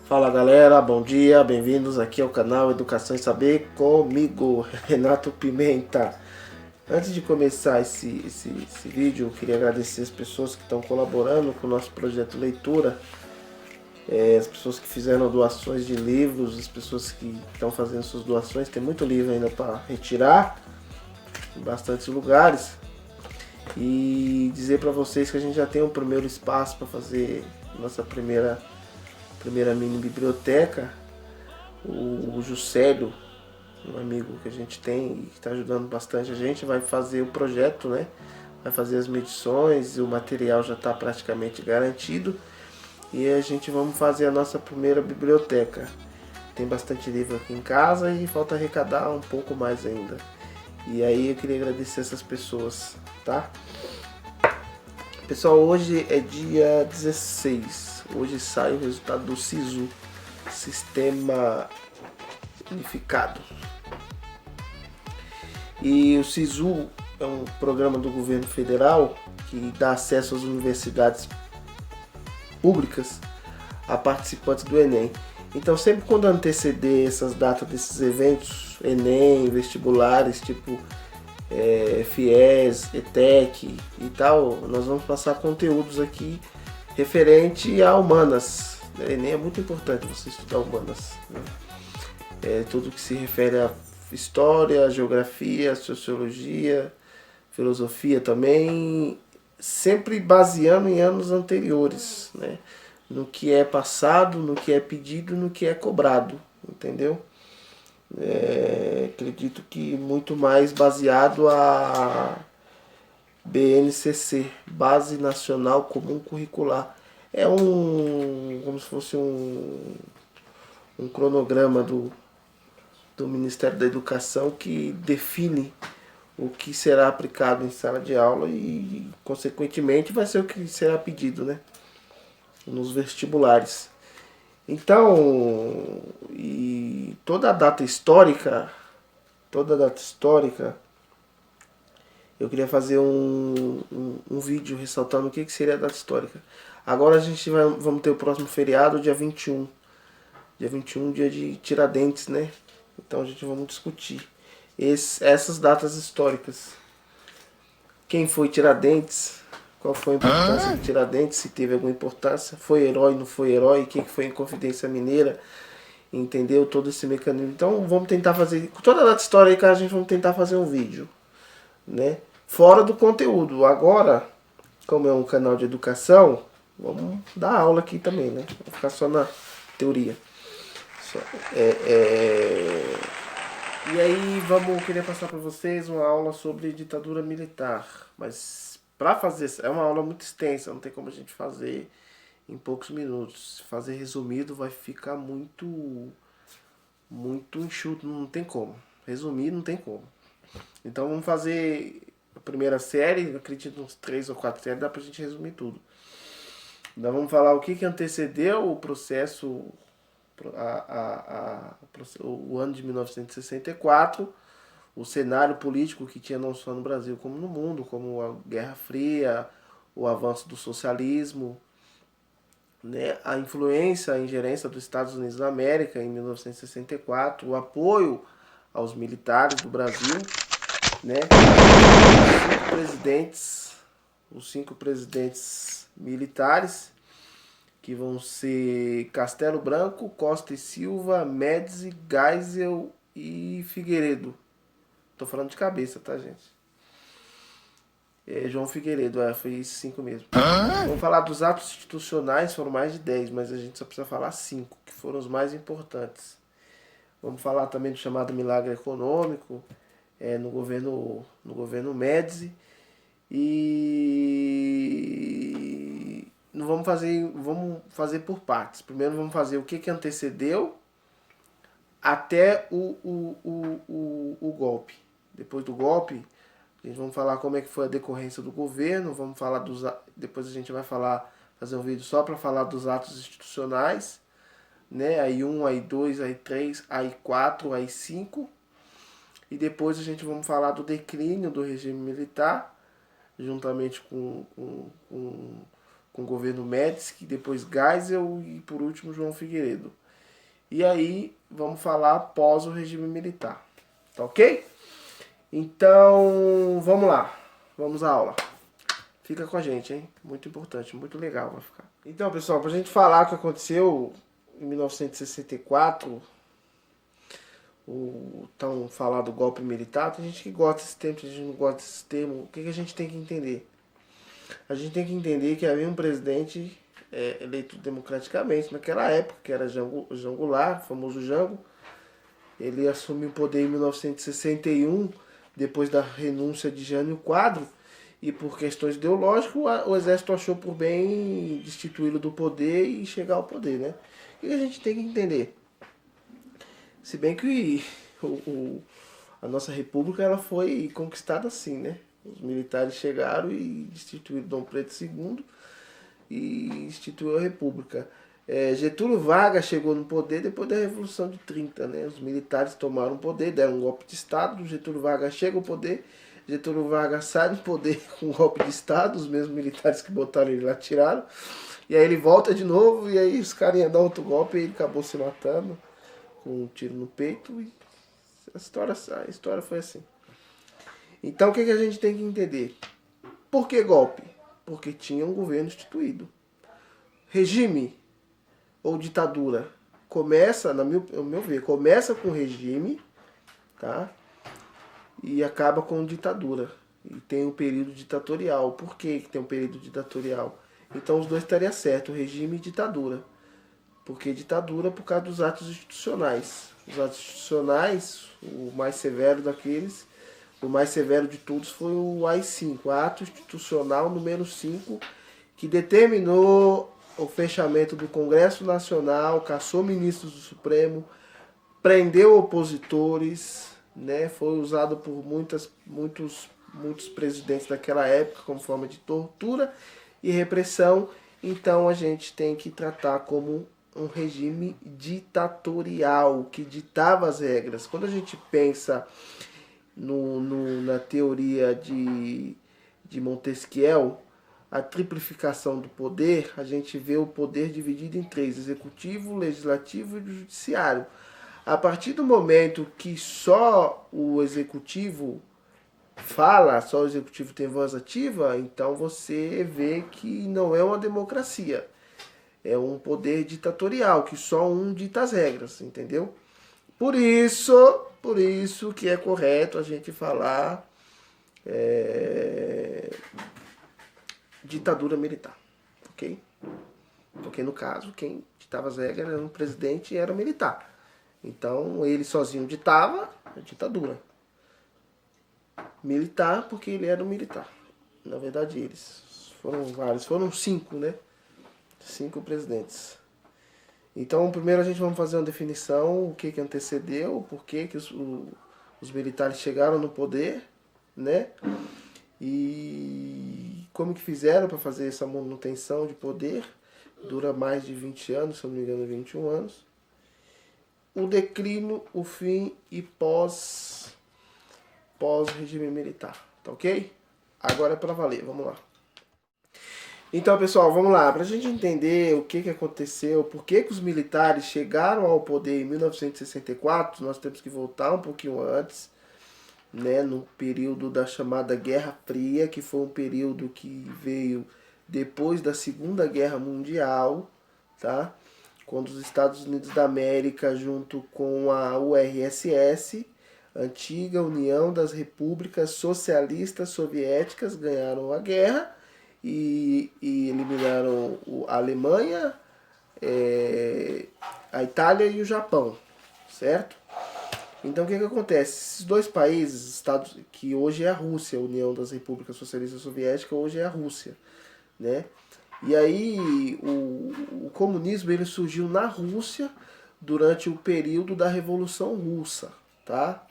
Fala galera, bom dia, bem-vindos aqui ao canal Educação e Saber comigo, Renato Pimenta. Antes de começar esse vídeo, eu queria agradecer as pessoas que estão colaborando com o nosso projeto Leitura, as pessoas que fizeram doações de livros, as pessoas que estão fazendo suas doações. Tem muito livro ainda para retirar em bastantes lugares, e dizer para vocês que a gente já tem um primeiro espaço para fazer nossa primeira mini biblioteca. O Juscelio, um amigo que a gente tem e que está ajudando bastante a gente, vai fazer o projeto, né? Vai fazer as medições, o material já está praticamente garantido e a gente vamos fazer a nossa primeira biblioteca. Tem bastante livro aqui em casa e falta arrecadar um pouco mais ainda. E aí eu queria agradecer essas pessoas, tá? Pessoal, hoje é dia 16. Hoje sai o resultado do SISU, Sistema Unificado. E o SISU é um programa do governo federal que dá acesso às universidades públicas a participantes do Enem. Então, sempre quando anteceder essas datas desses eventos, Enem, vestibulares, tipo FIES, ETEC e tal, nós vamos passar conteúdos aqui referente a humanas. Enem é muito importante você estudar humanas, né? Tudo que se refere a história, geografia, sociologia, filosofia também, sempre baseando em anos anteriores, né? No que é passado, no que é pedido, no que é cobrado, entendeu? Acredito que muito mais baseado a BNCC, Base Nacional Comum Curricular. É como se fosse um cronograma do Ministério da Educação que define o que será aplicado em sala de aula e, consequentemente, vai ser o que será pedido, né, nos vestibulares. Então, e toda data histórica, eu queria fazer um vídeo ressaltando o que seria a data histórica. Agora vamos ter o próximo feriado, dia 21. Dia 21, dia de Tiradentes, né? Então a gente vamos discutir essas datas históricas. Quem foi Tiradentes? Qual foi a importância de Tiradentes? Se teve alguma importância? Foi herói, não foi herói? O que foi a Inconfidência Mineira? Entendeu? Todo esse mecanismo. Então vamos tentar fazer... Toda a data histórica a gente vai tentar fazer um vídeo, né? Fora do conteúdo. Agora, como é um canal de educação, vamos dar aula aqui também, né? Vamos ficar só na teoria. E aí queria passar para vocês uma aula sobre ditadura militar, mas para fazer, é uma aula muito extensa, não tem como a gente fazer em poucos minutos. Se fazer resumido vai ficar muito enxuto, não tem como. Resumir não tem como. Então vamos fazer a primeira série, eu acredito uns 3 ou 4 séries, dá pra gente resumir tudo. Então vamos falar o que antecedeu o processo, o ano de 1964, o cenário político que tinha não só no Brasil como no mundo, como a Guerra Fria, o avanço do socialismo, né, a influência, a ingerência dos Estados Unidos da América em 1964, o apoio aos militares do Brasil, né, os 5 presidentes militares, que vão ser Castelo Branco, Costa e Silva, Médici, Geisel e Figueiredo. Tô falando de cabeça, tá, gente? João Figueiredo, foi esses 5 mesmo. Vamos falar dos atos institucionais, foram mais de 10, mas a gente só precisa falar 5, que foram os mais importantes. Vamos falar também do chamado milagre econômico, no governo Médici. E vamos fazer por partes. Primeiro vamos fazer o que antecedeu até o golpe. Depois do golpe, a gente vai falar como é que foi a decorrência do governo, depois a gente vai fazer um vídeo só para falar dos atos institucionais, né? Aí 1, aí 2, aí 3, aí 4, aí 5. E depois a gente vamos falar do declínio do regime militar, juntamente com com o governo Médici, depois Geisel e por último João Figueiredo. E aí vamos falar após o regime militar, tá ok? Então vamos lá, vamos à aula. Fica com a gente, hein? Muito importante, muito legal vai ficar. Então, pessoal, pra gente falar o que aconteceu em 1964, o tão falado golpe militar, tem gente que gosta desse termo, tem gente que não gosta desse termo. O que a gente tem que entender? A gente tem que entender que havia um presidente eleito democraticamente naquela época, que era Jango Goulart, o famoso Jango. Ele assumiu o poder em 1961, depois da renúncia de Jânio Quadros, e por questões ideológicas o exército achou por bem destituí-lo do poder e chegar ao poder, né? O que a gente tem que entender? Se bem que a nossa república ela foi conquistada assim, né? Os militares chegaram e destituíram Dom Pedro II e instituiu a república. Getúlio Vargas chegou no poder depois da Revolução de 30, né? Os militares tomaram o poder, deram um golpe de Estado, Getúlio Vargas chega ao poder, Getúlio Vargas sai do poder com um golpe de Estado, os mesmos militares que botaram ele lá tiraram, e aí ele volta de novo, e aí os caras iam dar outro golpe e ele acabou se matando com um tiro no peito, e a história foi assim. Então o que a gente tem que entender? Por que golpe? Porque tinha um governo instituído. Regime ou ditadura começa, ao meu ver, começa com regime, tá? E acaba com ditadura. E tem um período ditatorial. Por que tem um período ditatorial? Então os dois estariam certos, regime e ditadura. Porque ditadura por causa dos atos institucionais. Os atos institucionais, o mais severo daqueles, o mais severo de todos foi o AI-5, Ato Institucional número 5, que determinou o fechamento do Congresso Nacional, cassou ministros do Supremo, prendeu opositores, né? Foi usado por muitos presidentes daquela época como forma de tortura e repressão. Então a gente tem que tratar como um regime ditatorial que ditava as regras. Quando a gente pensa na teoria de Montesquieu, a triplificação do poder, a gente vê o poder dividido em três: executivo, legislativo e judiciário. A partir do momento que só o executivo fala, só o executivo tem voz ativa, então você vê que não é uma democracia. É um poder ditatorial, que só um dita as regras, entendeu? Por isso que é correto a gente falar ditadura militar, ok? Porque no caso, quem ditava as regras era um presidente e era militar. Então ele sozinho ditava a ditadura. Militar porque ele era um militar. Na verdade eles foram vários, foram 5, né? 5 presidentes. Então primeiro a gente vamos fazer uma definição, o que antecedeu, por que os militares chegaram no poder, né? E como que fizeram para fazer essa manutenção de poder. Dura mais de 20 anos, se eu não me engano 21 anos. O declínio, o fim e pós-regime militar, tá ok? Agora é para valer, vamos lá. Então, pessoal, vamos lá. Para a gente entender o que aconteceu, por que os militares chegaram ao poder em 1964, nós temos que voltar um pouquinho antes, né, no período da chamada Guerra Fria, que foi um período que veio depois da Segunda Guerra Mundial, tá? Quando os Estados Unidos da América, junto com a URSS, antiga União das Repúblicas Socialistas Soviéticas, ganharam a guerra e eliminaram a Alemanha, a Itália e o Japão, certo? Então o que acontece? Esses dois países, Estados, que hoje é a Rússia, a União das Repúblicas Socialistas Soviéticas, hoje é a Rússia, né? E aí o comunismo ele surgiu na Rússia durante o período da Revolução Russa, tá?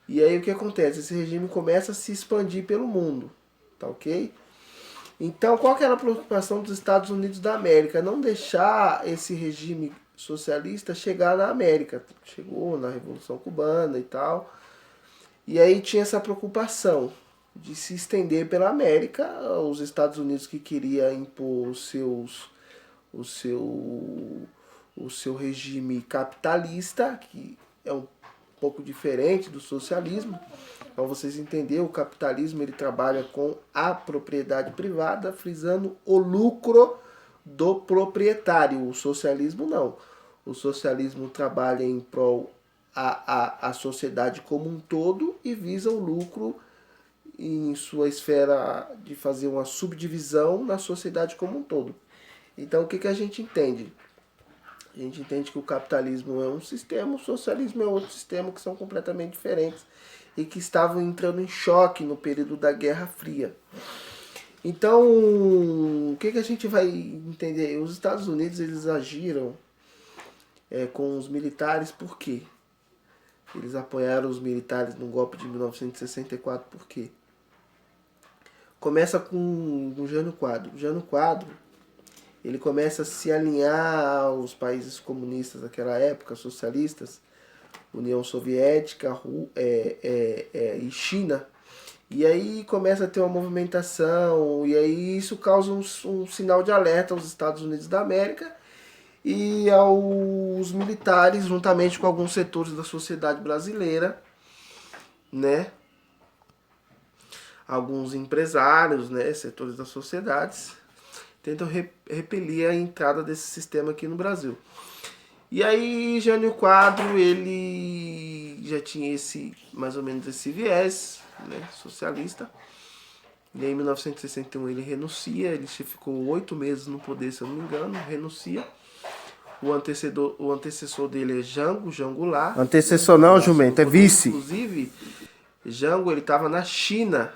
E aí o que acontece? Esse regime começa a se expandir pelo mundo, tá ok? Então qual que era a preocupação dos Estados Unidos da América? Não deixar esse regime socialista chegar na América. Chegou na Revolução Cubana e tal. E aí tinha essa preocupação de se estender pela América. Os Estados Unidos que queria impor o seu regime capitalista, que é um pouco diferente do socialismo. Para vocês entenderem, o capitalismo ele trabalha com a propriedade privada, frisando o lucro do proprietário. O socialismo não. O socialismo trabalha em prol a sociedade como um todo e visa o lucro em sua esfera de fazer uma subdivisão na sociedade como um todo. Então o que a gente entende? A gente entende que o capitalismo é um sistema, o socialismo é outro sistema, que são completamente diferentes e que estavam entrando em choque no período da Guerra Fria. Então, o que a gente vai entender? Os Estados Unidos eles agiram com os militares por quê? Eles apoiaram os militares no golpe de 1964 por quê? Começa com o Jânio Quadro. O Jânio Quadro ele começa a se alinhar aos países comunistas daquela época, socialistas, União Soviética e China. E aí começa a ter uma movimentação, e aí isso causa um sinal de alerta aos Estados Unidos da América e aos militares, juntamente com alguns setores da sociedade brasileira, né? Alguns empresários, né? Setores das sociedades, tentam repelir a entrada desse sistema aqui no Brasil. E aí Jânio Quadro, ele já tinha mais ou menos esse viés, né, socialista. E aí, em 1961 ele renuncia, ele ficou 8 meses no poder, se eu não me engano, renuncia. O antecessor dele é Jango Goulart. Antecessor não, jumento, é vice. Inclusive, Jango ele estava na China,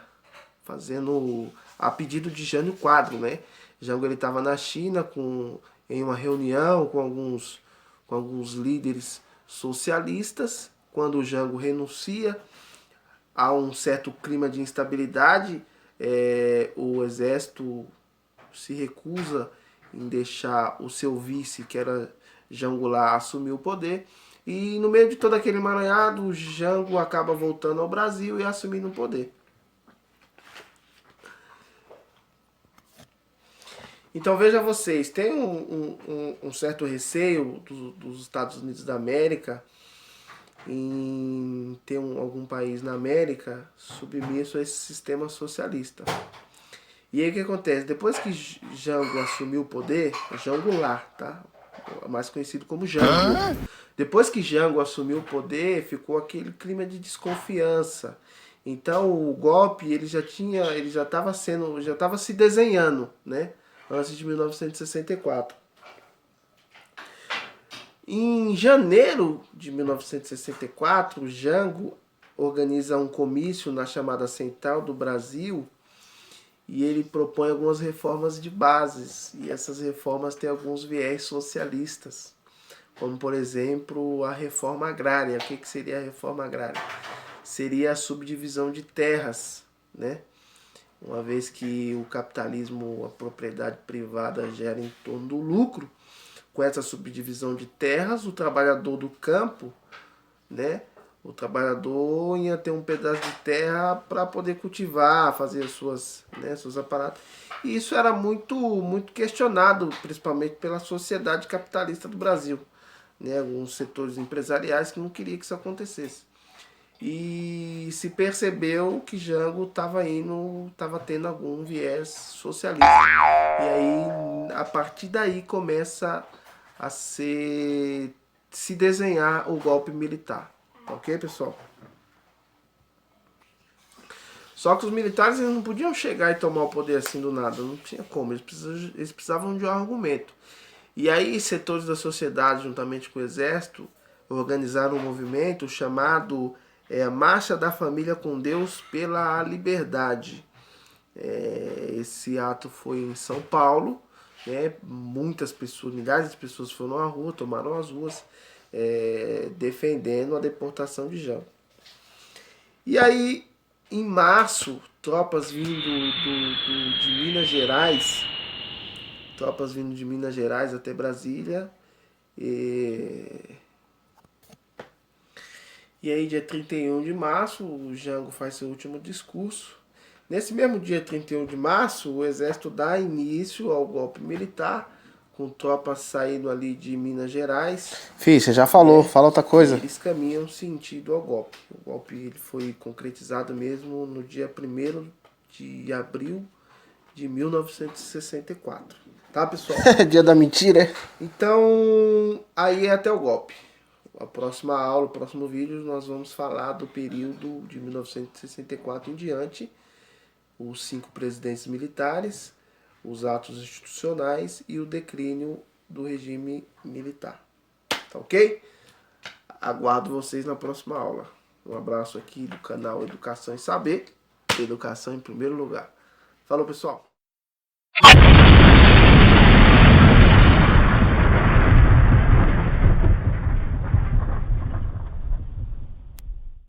fazendo a pedido de Jânio Quadro, né? Jango ele estava na China em uma reunião com alguns líderes socialistas. Quando o Jango renuncia, há um certo clima de instabilidade. O exército se recusa em deixar o seu vice, que era Jango Goulart, assumir o poder. E no meio de todo aquele emaranhado, o Jango acaba voltando ao Brasil e assumindo o poder. Então veja vocês, tem um certo receio dos Estados Unidos da América em ter algum país na América submisso a esse sistema socialista. E aí o que acontece? Depois que Jango assumiu o poder, Jango Goulart, tá? Mais conhecido como Jango. Depois que Jango assumiu o poder, ficou aquele clima de desconfiança. Então o golpe ele já estava se desenhando, né? Antes de 1964. Em janeiro de 1964, Jango organiza um comício na chamada Central do Brasil e ele propõe algumas reformas de bases. E essas reformas têm alguns viés socialistas, como por exemplo a reforma agrária. O que seria a reforma agrária? Seria a subdivisão de terras, né? Uma vez que o capitalismo, a propriedade privada gera em torno do lucro, com essa subdivisão de terras, o trabalhador do campo, né? O trabalhador ia ter um pedaço de terra para poder cultivar, fazer seus aparatos. E isso era muito questionado, principalmente pela sociedade capitalista do Brasil, né? Alguns setores empresariais que não queriam que isso acontecesse. E se percebeu que Jango estava tendo algum viés socialista. E aí, a partir daí, começa a se desenhar o golpe militar. Ok, pessoal? Só que os militares eles não podiam chegar e tomar o poder assim do nada. Não tinha como. Eles precisavam de um argumento. E aí, setores da sociedade, juntamente com o exército, organizaram um movimento chamado a Marcha da Família com Deus pela Liberdade. Esse ato foi em São Paulo, né? Muitas pessoas, milhares de pessoas foram à rua, tomaram as ruas, defendendo a deportação de Jango. E aí, em março, tropas vindo de Minas Gerais, até Brasília. E aí, dia 31 de março, o Jango faz seu último discurso. Nesse mesmo dia 31 de março, o Exército dá início ao golpe militar, com tropas saindo ali de Minas Gerais. Fih, você já falou, fala outra coisa. Eles caminham sentido ao golpe. O golpe ele foi concretizado mesmo no dia 1º de abril de 1964. Tá, pessoal? Dia da mentira, é? Então, aí é até o golpe. A próxima aula, o próximo vídeo, nós vamos falar do período de 1964 em diante, os 5 presidentes militares, os atos institucionais e o declínio do regime militar. Tá ok? Aguardo vocês na próxima aula. Um abraço aqui do canal Educação e Saber. Educação em primeiro lugar. Falou, pessoal!